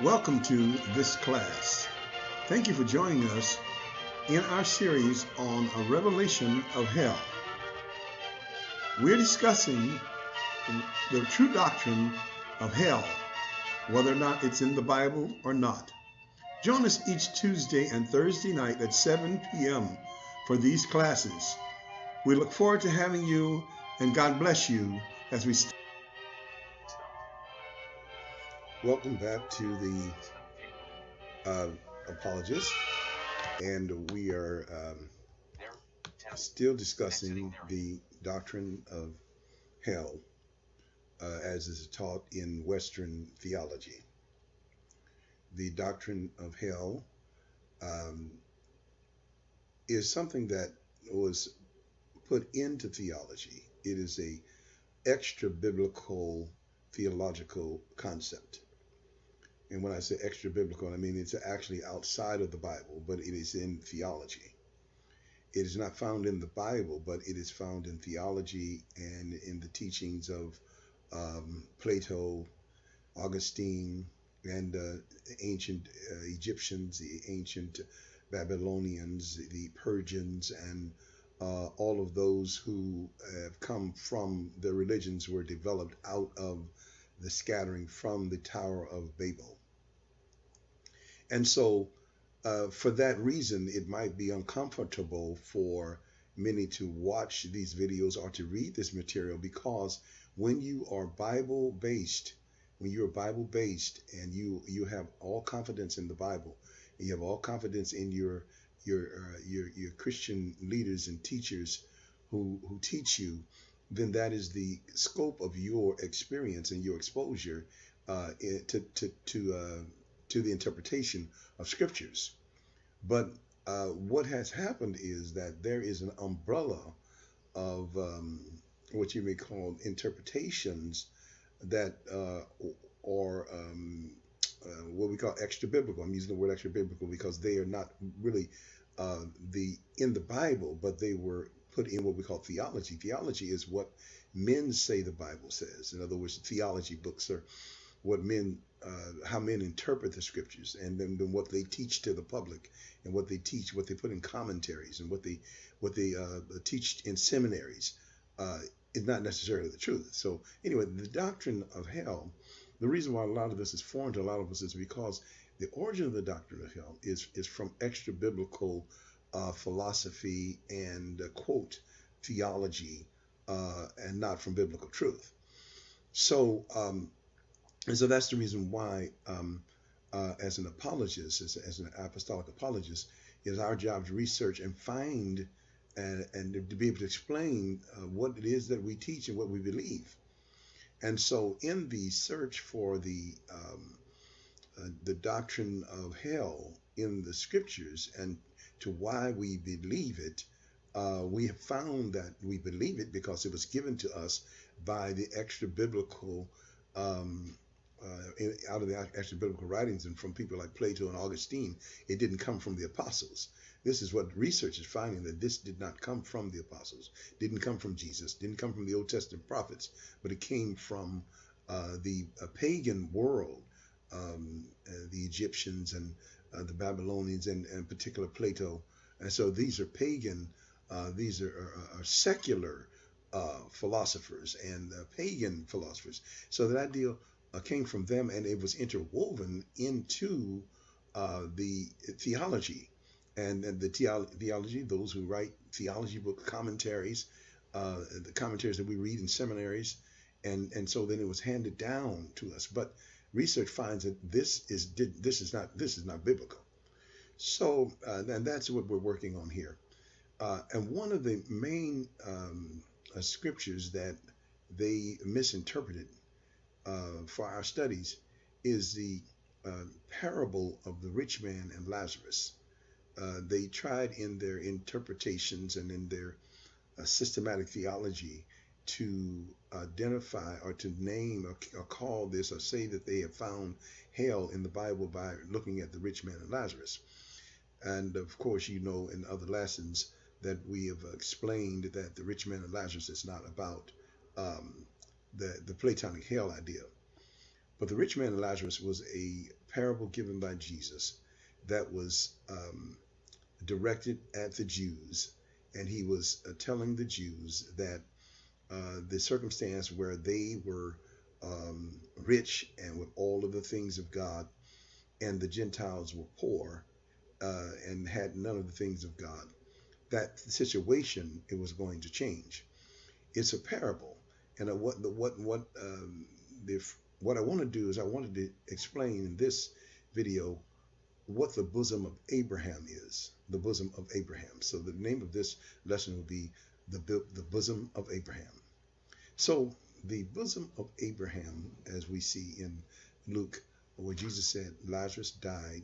Welcome to this class. Thank you for joining us in our series on a revelation of hell. We're discussing the true doctrine of hell, whether or not it's in the Bible or not. Join us each Tuesday and Thursday night at 7 p.m. for these classes. We look forward to having you, and God bless you as we start. Welcome back to the apologist, and we are still discussing the doctrine of hell as is taught in Western theology. The doctrine of hell is something that was put into theology. It is a extra biblical theological concept. And when I say extra biblical, I mean it's actually outside of the Bible, but it is in theology. It is not found in the Bible, but it is found in theology and in the teachings of Plato, Augustine, and the ancient Egyptians, the ancient Babylonians, the Persians, and all of those who have come from the religions were developed out of the scattering from the Tower of Babel. And so for that reason, it might be uncomfortable for many to watch these videos or to read this material, because when you are Bible-based, and you have all confidence in the Bible, and you have all confidence in your Christian leaders and teachers who teach you, then that is the scope of your experience and your exposure to the interpretation of scriptures. But what has happened is that there is an umbrella of what you may call interpretations that are what we call extra biblical. I'm using the word extra biblical because they are not really in the Bible, but they were put in what we call theology. Theology is what men say the Bible says. In other words, theology books are what how men interpret the scriptures, and then what they teach to the public, and what they teach, what they put in commentaries, and what they teach in seminaries is not necessarily the truth. So anyway, the doctrine of hell, the reason why a lot of this is foreign to a lot of us is because the origin of the doctrine of hell is from extra biblical philosophy and quote theology, and not from biblical truth. So and so that's the reason why, as an apologist, as an apostolic apologist, it is our job to research and find and to be able to explain what it is that we teach and what we believe. And so in the search for the doctrine of hell in the scriptures and to why we believe it, we have found that we believe it because it was given to us by the extra biblical out of the extra biblical writings, and from people like Plato and Augustine. It didn't come from the apostles. This is what research is finding, that this did not come from the apostles, didn't come from Jesus, didn't come from the Old Testament prophets, but it came from the pagan world, the Egyptians and the Babylonians, and in particular Plato. And so these are pagan, these are secular philosophers and pagan philosophers. So that idea came from them, and it was interwoven into the theology. And the theology, those who write theology book commentaries, the commentaries that we read in seminaries, and so then it was handed down to us. But research finds that this is not biblical. So and that's what we're working on here. And one of the main scriptures that they misinterpreted for our studies is the parable of the rich man and Lazarus. They tried in their interpretations and in their systematic theology to identify or to name or call this or say that they have found hell in the Bible by looking at the rich man and Lazarus. And of course, you know, in other lessons that we have explained that the rich man and Lazarus is not about the Platonic hell idea. But the rich man and Lazarus was a parable given by Jesus that was directed at the Jews, and he was telling the Jews that the circumstance where they were rich and with all of the things of God, and the Gentiles were poor and had none of the things of God, that situation, it was going to change. It's a parable, and what I want to do is I wanted to explain in this video what the bosom of Abraham is. The bosom of Abraham. So the name of this lesson will be the bosom of Abraham. So the bosom of Abraham, as we see in Luke, where Jesus said Lazarus died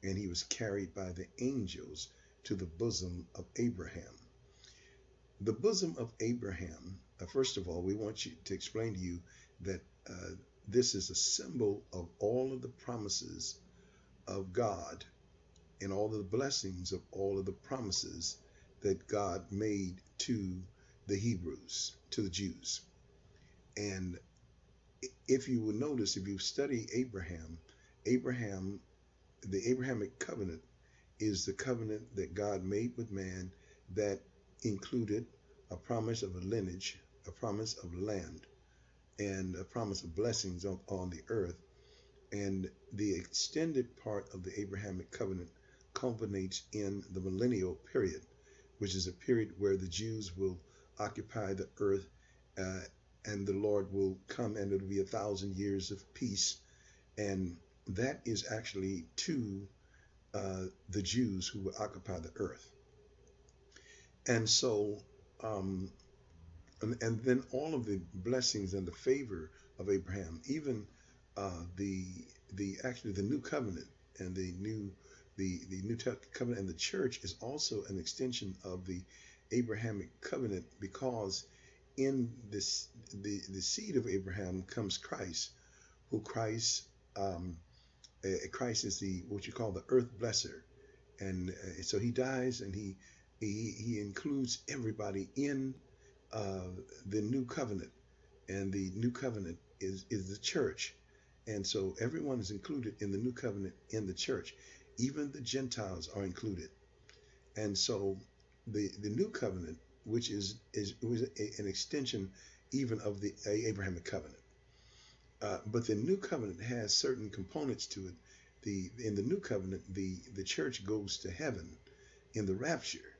and he was carried by the angels to the bosom of Abraham. The bosom of Abraham, first of all, we want you to explain to you that this is a symbol of all of the promises of God and all of the blessings of all of the promises that God made to the Hebrews, to the Jews. And if you will notice, if you study Abraham, the Abrahamic covenant is the covenant that God made with man that included a promise of a lineage, a promise of land, and a promise of blessings on the earth. And the extended part of the Abrahamic covenant culminates in the millennial period, which is a period where the Jews will occupy the earth and the Lord will come, and it'll be 1,000 years of peace. And that is actually to the Jews who will occupy the earth. And so, and then all of the blessings and the favor of Abraham, even actually the new covenant and the new covenant, and the church is also an extension of the Abrahamic covenant, because in this the seed of Abraham comes Christ, who Christ is the what you call the earth blesser, and so he dies and he includes everybody in the new covenant, and the new covenant is the church, and so everyone is included in the new covenant in the church, even the Gentiles are included. And so the new covenant, which was an extension even of the Abrahamic covenant, but the new covenant has certain components to it. In the new covenant, the church goes to heaven in the rapture,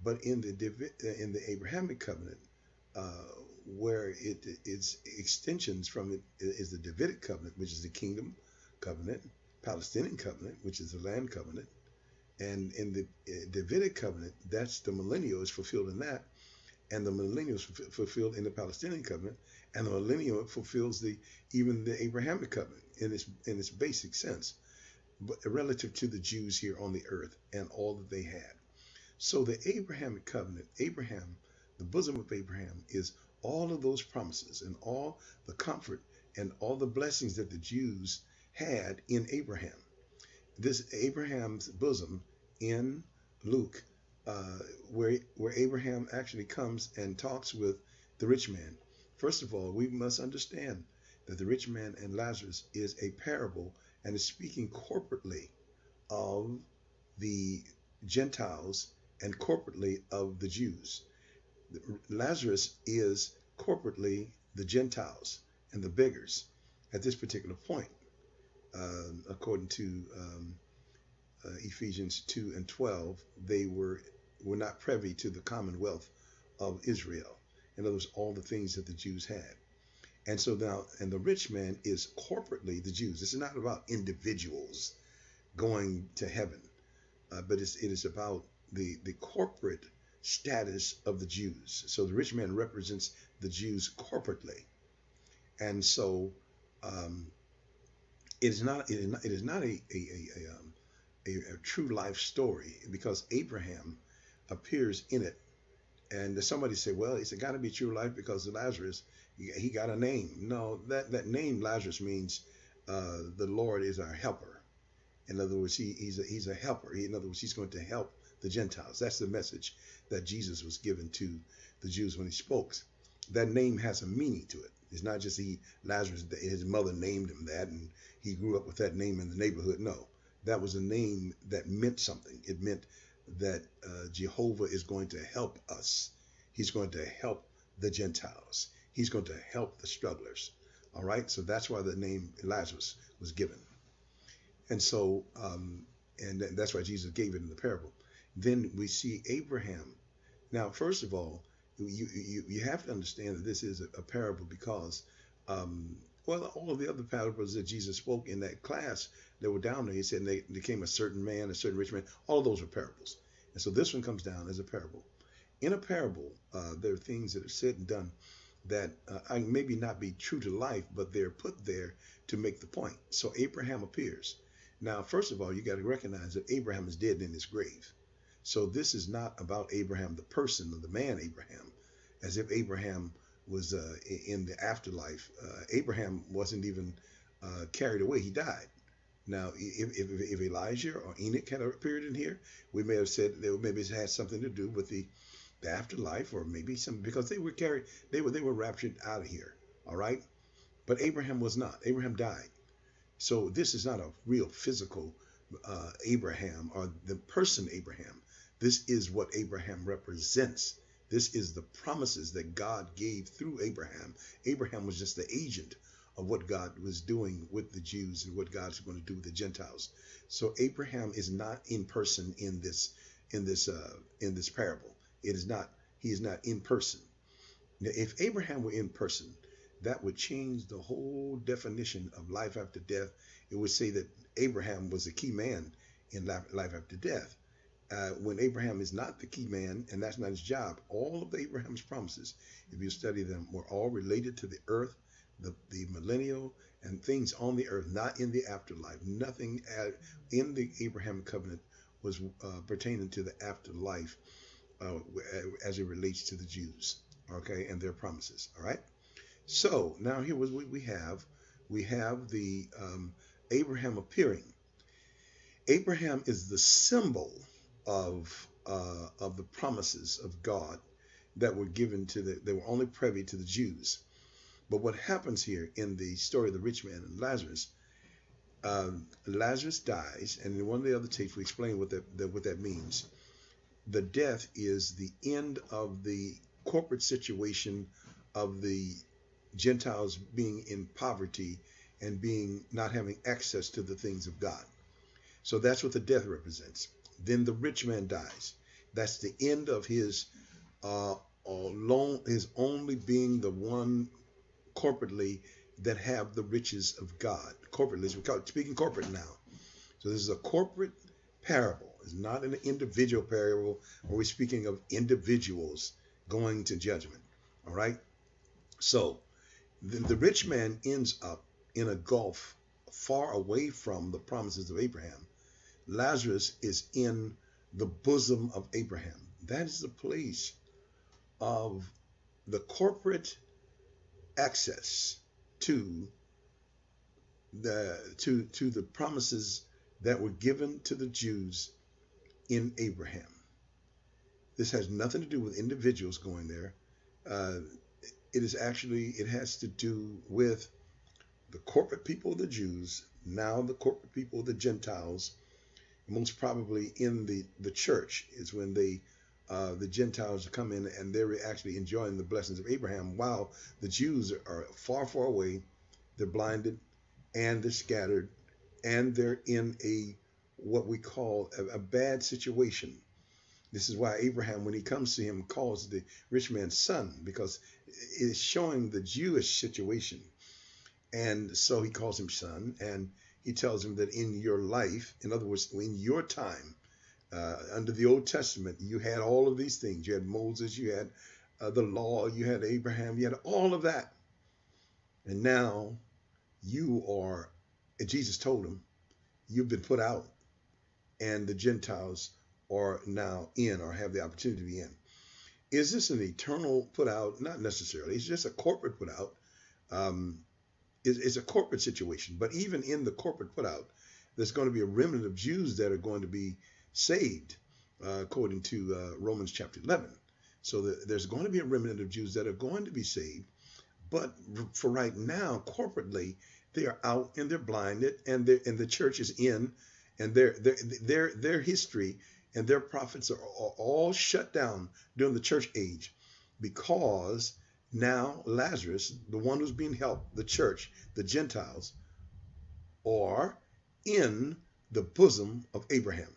but in the Abrahamic covenant, where its extensions from it is the Davidic covenant, which is the kingdom covenant, Palestinian covenant, which is the land covenant, and in the Davidic covenant, that's the millennial is fulfilled in that, and the millennial is fulfilled in the Palestinian covenant, and the millennial fulfills even the Abrahamic covenant in its basic sense, but relative to the Jews here on the earth and all that they had. So the Abrahamic covenant, Abraham, the bosom of Abraham, is all of those promises and all the comfort and all the blessings that the Jews had in Abraham. This Abraham's bosom in Luke, where Abraham actually comes and talks with the rich man. First of all, we must understand that the rich man and Lazarus is a parable and is speaking corporately of the Gentiles and corporately of the Jews. Lazarus is corporately the Gentiles and the beggars at this particular point, according to Ephesians 2 and 12, they were not privy to the commonwealth of Israel. In other words, all the things that the Jews had. And so now, and the rich man is corporately the Jews. This is not about individuals going to heaven, but it is about the corporate status of the Jews. So the rich man represents the Jews corporately. And so it is not a true life story, because Abraham appears in it. And somebody say, well, it's got to be true life because Lazarus, he got a name. No, that name Lazarus means the Lord is our helper. In other words, he's a helper. In other words, he's going to help the Gentiles. That's the message that Jesus was given to the Jews when he spoke. That name has a meaning to it. It's not just Lazarus, his mother named him that, and he grew up with that name in the neighborhood. No, that was a name that meant something. It meant that Jehovah is going to help us. He's going to help the Gentiles. He's going to help the strugglers. All right, so that's why the name Lazarus was given. And so, and that's why Jesus gave it in the parable. Then we see Abraham. Now, first of all, you have to understand that this is a parable because, well, all of the other parables that Jesus spoke in that class that were down there, he said they came a certain man, a certain rich man. All of those were parables. And so this one comes down as a parable. In a parable, there are things that are said and done that maybe not be true to life, but they're put there to make the point. So Abraham appears. Now, first of all, you got to recognize that Abraham is dead in his grave. So this is not about Abraham, the person, or the man Abraham, as if Abraham was in the afterlife. Abraham wasn't even carried away. He died. Now, if Elijah or Enoch had appeared in here, we may have said maybe it had something to do with the afterlife, or maybe some, because they were carried, they were raptured out of here. All right, but Abraham was not. Abraham died. So this is not a real physical Abraham or the person Abraham. This is what Abraham represents. This is the promises that God gave through Abraham. Abraham was just the agent of what God was doing with the Jews and what God's going to do with the Gentiles. So Abraham is not in person in this parable. It is not. He is not in person. Now, if Abraham were in person, that would change the whole definition of life after death. It would say that Abraham was a key man in life after death. When Abraham is not the key man, and that's not his job, all of Abraham's promises, if you study them, were all related to the earth, the millennial, and things on the earth, not in the afterlife. Nothing in the Abraham covenant was pertaining to the afterlife as it relates to the Jews, okay, and their promises. All right. So now here was what we have. We have the Abraham appearing. Abraham is the symbol of the promises of God that were given they were only privy to the Jews. But what happens here in the story of the rich man and Lazarus, Lazarus dies, and in one of the other tapes we explain what that means. The death is the end of the corporate situation of the Gentiles being in poverty and not having access to the things of God. So that's what the death represents. Then the rich man dies. That's the end of his only being the one corporately that have the riches of God. Corporately, we're speaking corporate now. So this is a corporate parable. It's not an individual parable where we're speaking of individuals going to judgment. All right. So the rich man ends up in a gulf far away from the promises of Abraham. Lazarus is in the bosom of Abraham. That is the place of the corporate access to the promises that were given to the Jews in Abraham. This has nothing to do with individuals going there. It has to do with the corporate people of the Jews, now the corporate people of the Gentiles. Most probably in the church is when the Gentiles come in and they're actually enjoying the blessings of Abraham, while the Jews are far, far away. They're blinded and they're scattered and they're in what we call a bad situation. This is why Abraham, when he comes to him, calls the rich man's son, because it's showing the Jewish situation. And so he calls him son, and he tells him that in your life, in other words, in your time, under the Old Testament, you had all of these things. You had Moses, you had the law, you had Abraham, you had all of that. And now and Jesus told him, you've been put out, and the Gentiles are now in, or have the opportunity to be in. Is this an eternal put out? Not necessarily. It's just a corporate put out. It's a corporate situation. But even in the corporate put out, there's going to be a remnant of Jews that are going to be saved, according to Romans chapter 11. So there's going to be a remnant of Jews that are going to be saved, But for right now, corporately, they are out and they're blinded, and the church is in, and their history and their prophets are all shut down during the church age, because now Lazarus, the one who's being helped, the church, the Gentiles, are in the bosom of Abraham.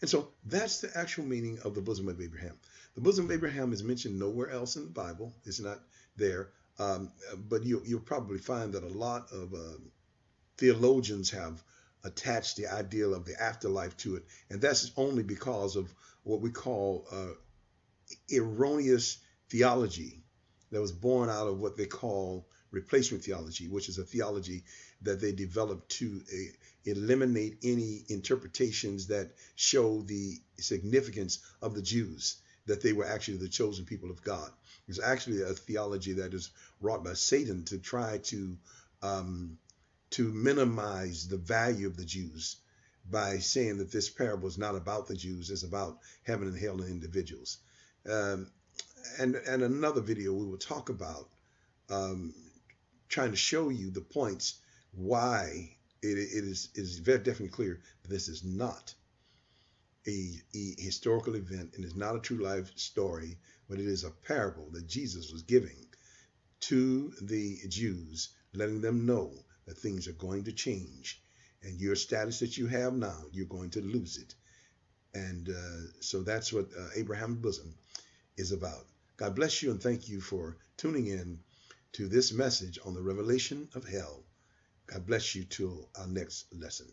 And so that's the actual meaning of the bosom of Abraham. The bosom of Abraham is mentioned nowhere else in the Bible. It's not there. But you'll probably find that a lot of theologians have attached the ideal of the afterlife to it. And that's only because of what we call erroneous theology that was born out of what they call replacement theology, which is a theology that they developed to eliminate any interpretations that show the significance of the Jews, that they were actually the chosen people of God. It's actually a theology that is wrought by Satan to try to minimize the value of the Jews by saying that this parable is not about the Jews, it's about heaven and hell and individuals. And another video we will talk about trying to show you the points why it is very definitely clear that this is not a historical event and is not a true life story, but it is a parable that Jesus was giving to the Jews, letting them know that things are going to change, and your status that you have now, you're going to lose it. And so that's what Abraham's bosom is about. God bless you, and thank you for tuning in to this message on the revelation of hell. God bless you till our next lesson.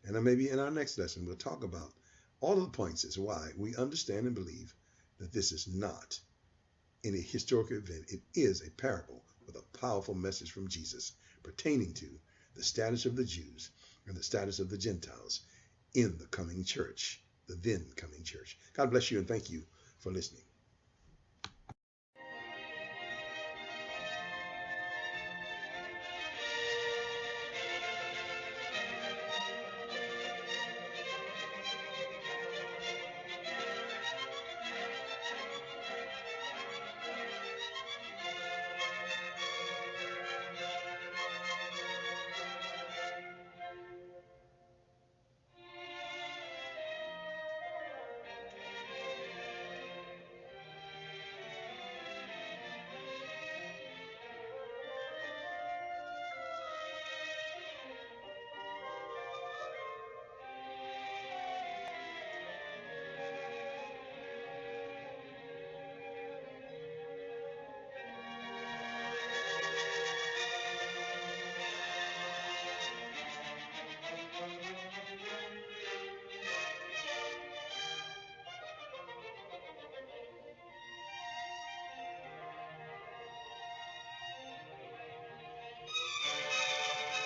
And then maybe in our next lesson, we'll talk about all of the points as why we understand and believe that this is not any historical event. It is a parable with a powerful message from Jesus pertaining to the status of the Jews and the status of the Gentiles in the coming church, the then coming church. God bless you, and thank you for listening.